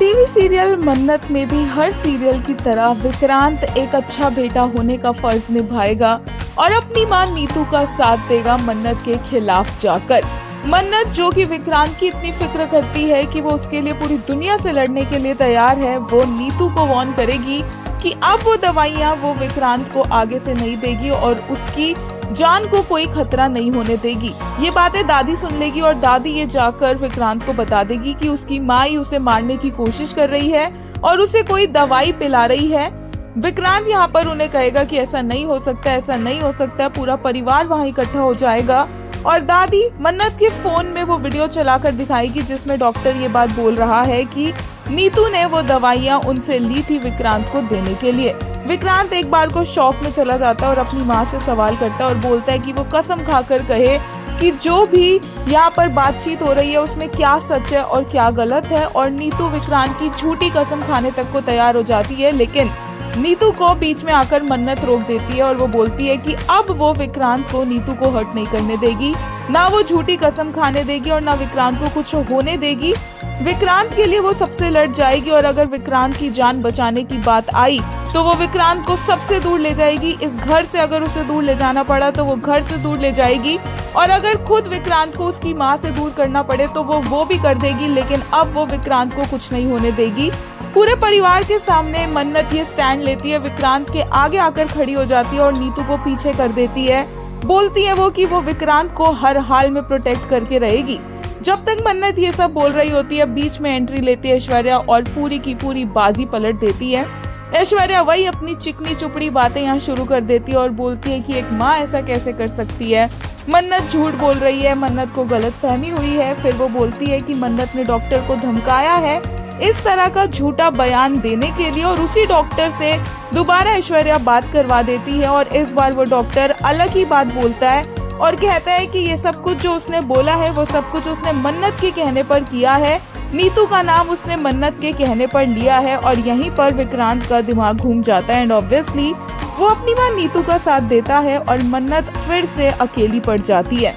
TV serial मन्नत में भी हर सीरियल की तरह विक्रांत एक अच्छा बेटा होने का फर्ज निभाएगा और अपनी मां नीतू का साथ देगा मन्नत के खिलाफ जाकर। मन्नत जो कि विक्रांत की इतनी फिक्र करती है कि वो उसके लिए पूरी दुनिया से लड़ने के लिए तैयार है, वो नीतू को वार्न करेगी कि अब वो दवाइयां वो विक्रांत को आगे से नहीं देगी और उसकी जान को कोई खतरा नहीं होने देगी। ये बातें दादी सुन लेगी और दादी ये जाकर विक्रांत को बता देगी कि उसकी माँ ही उसे मारने की कोशिश कर रही है और उसे कोई दवाई पिला रही है। विक्रांत यहाँ पर उन्हें कहेगा कि ऐसा नहीं हो सकता, ऐसा नहीं हो सकता। पूरा परिवार वहाँ इकट्ठा हो जाएगा और दादी मन्नत के फोन में वो वीडियो चलाकर दिखाएगी जिसमें डॉक्टर ये बात बोल रहा है कि नीतू ने वो दवाइयाँ उनसे ली थी विक्रांत को देने के लिए। विक्रांत एक बार को शॉक में चला जाता है और अपनी माँ से सवाल करता है और बोलता है कि वो कसम खाकर कहे कि जो भी यहाँ पर बातचीत हो रही है उसमें क्या सच है और क्या गलत है। और नीतू विक्रांत की झूठी कसम खाने तक को तैयार हो जाती है, लेकिन नीतू को बीच में आकर मन्नत रोक देती है और वो बोलती है कि अब वो विक्रांत को नीतू को हर्ट नहीं करने देगी, ना वो झूठी कसम खाने देगी और ना विक्रांत को कुछ होने देगी। विक्रांत के लिए वो सबसे लड़ जाएगी और अगर विक्रांत की जान बचाने की बात आई तो वो विक्रांत को सबसे दूर ले जाएगी। इस घर से अगर उसे दूर ले जाना पड़ा तो वो घर से दूर ले जाएगी और अगर खुद विक्रांत को उसकी माँ से दूर करना पड़े तो वो भी कर देगी, लेकिन अब वो विक्रांत को कुछ नहीं होने देगी। पूरे परिवार के सामने मन्नत ये स्टैंड लेती है, विक्रांत के आगे आकर खड़ी हो जाती है और नीतू को पीछे कर देती है। बोलती है वो कि वो विक्रांत को हर हाल में प्रोटेक्ट करके रहेगी। जब तक मन्नत ये सब बोल रही होती है, बीच में एंट्री लेती है ऐश्वर्या और पूरी की पूरी बाजी पलट देती है। ऐश्वर्या वही अपनी चिकनी चुपड़ी बातें यहाँ शुरू कर देती है और बोलती है कि एक माँ ऐसा कैसे कर सकती है। मन्नत झूठ बोल रही है, मन्नत को गलतफहमी हुई है। फिर वो बोलती है कि मन्नत ने डॉक्टर को धमकाया है इस तरह का झूठा बयान देने के लिए और उसी डॉक्टर से दोबारा ऐश्वर्या बात करवा देती है और इस बार वो डॉक्टर अलग ही बात बोलता है और कहता है कि ये सब कुछ जो उसने बोला है वो सब कुछ उसने मन्नत के कहने पर किया है। नीतू का नाम उसने मन्नत के कहने पर लिया है और यहीं पर विक्रांत का दिमाग घूम जाता है एंड ऑब्वियसली वो अपनी मां नीतू का साथ देता है और मन्नत फिर से अकेली पड़ जाती है।